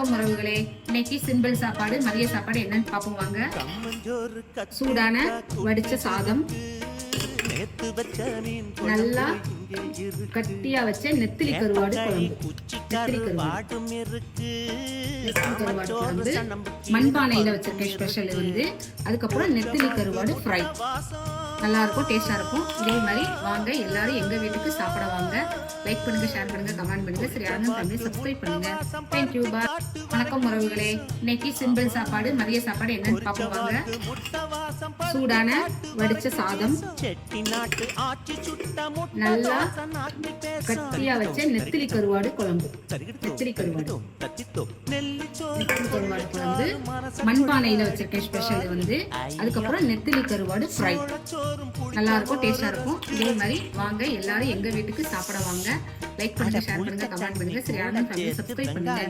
வணக்கம் உறவுகளே. இன்னைக்கு சிம்பிள் சாப்பாடு, மதிய சாப்பாடு என்னன்னு பார்ப்போம் வாங்க. சூடான வடிச்ச சாதம், நல்லா கட்டியா வச்ச நெத்திலி கருவாடு குழம்பு. நெத்திலி கருவாடு குழம்பு மண்பானையில வச்சிருக்கேன் ஸ்பெஷல் வந்து. அதுக்கப்புறம் நெத்திலி கருவாடு ஃப்ரை நல்லா இருக்கும், டேஸ்டா இருக்கும். இதே மாதிரி வாங்க எல்லாரும் எங்க வீட்டுக்கு சாப்பிட வாங்க. லைக் பண்ணுங்க, ஷேர் பண்ணுங்க, கமெண்ட் பண்ணுங்க. சரியான தமிழ் சப்ஸ்கிரைப் பண்ணுங்க. தேங்க்யூ, பாய். வணக்கம் உறவுகளே. இன்னைக்கு சிம்பிள் சாப்பாடு, மதிய சாப்பாடு என்னன்னு பார்ப்போம் வாங்க. சூடான வடிச்ச சாதம், நல்லா கட்டியா வச்ச நெத்திலி கருவாடு குழம்பு. நெத்திலி கருவாடு குழம்பு மண்பானையில வச்சிருக்கேன் ஸ்பெஷல் வந்து. அதுக்கப்புறம் நெத்திலி கருவாடு ஃப்ரை நல்லா இருக்கும், டேஸ்டா இருக்கும். இதே மாதிரி வாங்க எல்லாரும் எங்க வீட்டுக்கு சாப்பிட வாங்க. லைக் பண்ணுங்க, ஷேர் பண்ணுங்க, கமெண்ட் பண்ணுங்க. சரியான தமிழ் சப்ஸ்கிரைப் பண்ணுங்க.